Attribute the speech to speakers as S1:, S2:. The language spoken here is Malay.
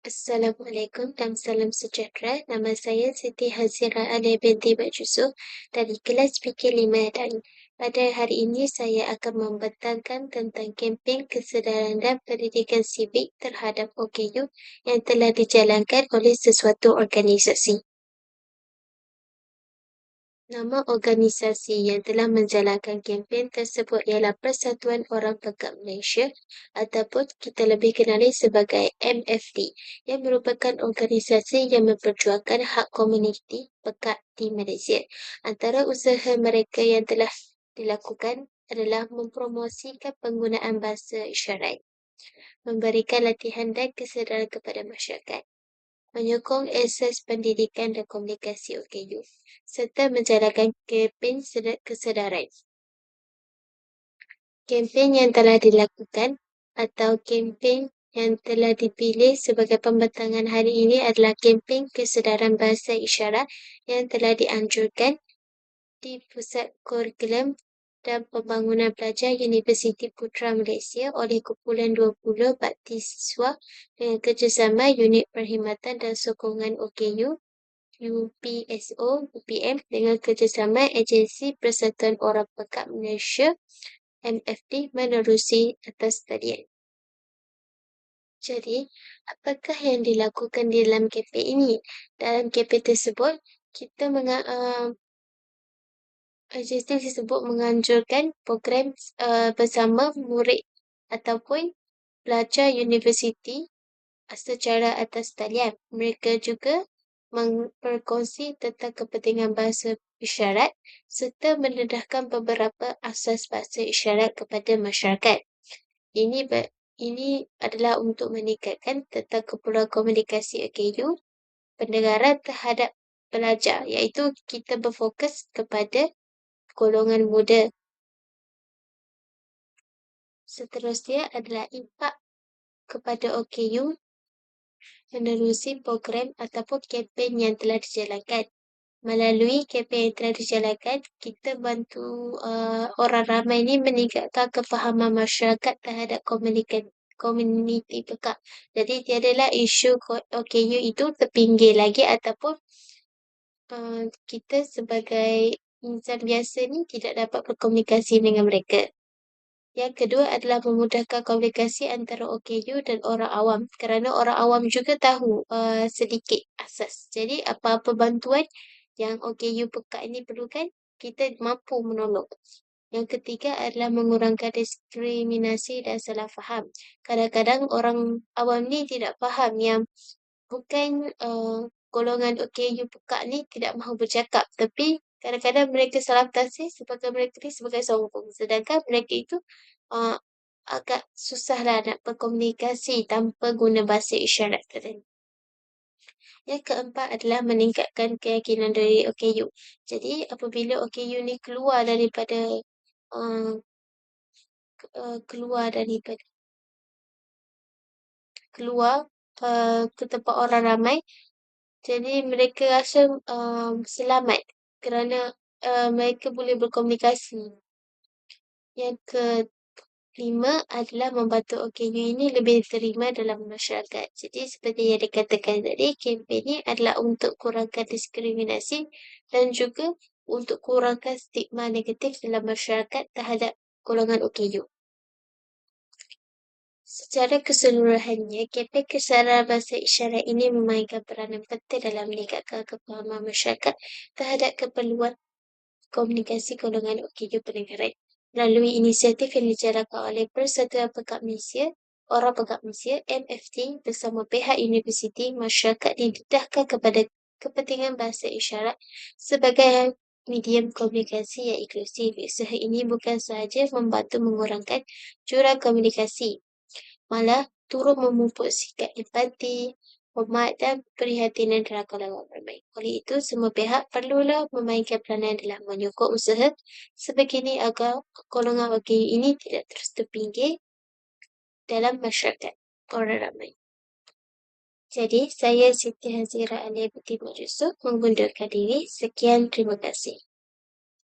S1: Assalamualaikum dan salam sejahtera. Nama saya Siti Hazira Ali binti Mat Yusof dari kelas fikir 5 dan pada hari ini saya akan membentangkan tentang kempen kesedaran dan pendidikan sivik terhadap OKU yang telah dijalankan oleh sesuatu organisasi. Nama organisasi yang telah menjalankan kempen tersebut ialah Persatuan Orang Pekat Malaysia ataupun kita lebih kenali sebagai MFD yang merupakan organisasi yang memperjuangkan hak komuniti pekat di Malaysia. Antara usaha mereka yang telah dilakukan adalah mempromosikan penggunaan bahasa isyarat, memberikan latihan dan kesedaran kepada masyarakat, menyokong akses pendidikan dan komunikasi OKU, serta menjalankan kempen kesedaran. Kempen yang telah dilakukan atau kempen yang telah dipilih sebagai pembentangan hari ini adalah kempen kesedaran bahasa isyarat yang telah dianjurkan di Pusat Kurikulum dan Pembangunan Pelajar Universiti Putra Malaysia oleh kumpulan 20 bakti siswa dengan kerjasama Unit Perkhidmatan dan Sokongan OKU UPSO UPM dengan kerjasama Agensi Persatuan Orang Pekat Malaysia MFD menerusi atas talian. Jadi, apakah yang dilakukan di dalam kempen ini? Dalam kempen tersebut, agensi tersebut menganjurkan program bersama murid ataupun pelajar universiti secara atas talian. Mereka juga berkongsi tentang kepentingan bahasa isyarat serta mendedahkan beberapa asas bahasa isyarat kepada masyarakat. Ini adalah untuk meningkatkan tentang keperluan komunikasi OKU pendengaran terhadap pelajar, iaitu kita berfokus kepada golongan muda. Seterusnya adalah impak kepada OKU menerusi program ataupun kempen yang telah dijalankan. Melalui kempen yang telah dijalankan, kita bantu orang ramai ini meningkatkan kefahaman masyarakat terhadap komuniti pekat. Jadi, tiadalah isu OKU itu terpinggir lagi ataupun kita sebagai insan biasa ni tidak dapat berkomunikasi dengan mereka. Yang kedua adalah memudahkan komunikasi antara OKU dan orang awam kerana orang awam juga tahu sedikit asas. Jadi apa-apa bantuan yang OKU pekat ini perlukan, kita mampu menolong. Yang ketiga adalah mengurangkan diskriminasi dan salah faham. Kadang-kadang orang awam ni tidak faham yang bukan golongan OKU pekat ni tidak mahu bercakap, tapi kadang-kadang mereka salah tafsir sebagai mereka ni sebagai sombong. Sedangkan mereka itu agak susahlah nak berkomunikasi tanpa guna bahasa isyarat tadi. Yang keempat adalah meningkatkan keyakinan dari OKU. Jadi apabila OKU ni keluar daripada ke tempat orang ramai, jadi mereka rasa selamat kerana mereka boleh berkomunikasi. Yang kelima adalah membantu OKU ini lebih diterima dalam masyarakat. Jadi seperti yang dikatakan tadi, kempen ini adalah untuk kurangkan diskriminasi dan juga untuk kurangkan stigma negatif dalam masyarakat terhadap golongan OKU. Secara keseluruhannya, kempen kesedaran bahasa isyarat ini memainkan peranan penting dalam meningkatkan kefahaman masyarakat terhadap keperluan komunikasi golongan OKU pendengaran. Melalui inisiatif yang dijalankan oleh Persatuan Pekat Malaysia, Orang Pekat Malaysia, MFT bersama pihak universiti, masyarakat didedahkan kepada kepentingan bahasa isyarat sebagai medium komunikasi yang inklusif. Usaha ini bukan sahaja membantu mengurangkan jurang komunikasi, malah turut memupuk sikap empati, hormat dan perhatian dalam golongan ramai. Oleh itu, semua pihak perlulah memainkan peranan dalam menyokong usaha sebegini agar golongan OKU ini tidak terus terpinggir dalam masyarakat orang ramai. Jadi, saya Siti Hazira Ali binti Mat Yusof mengundurkan diri. Sekian, terima kasih.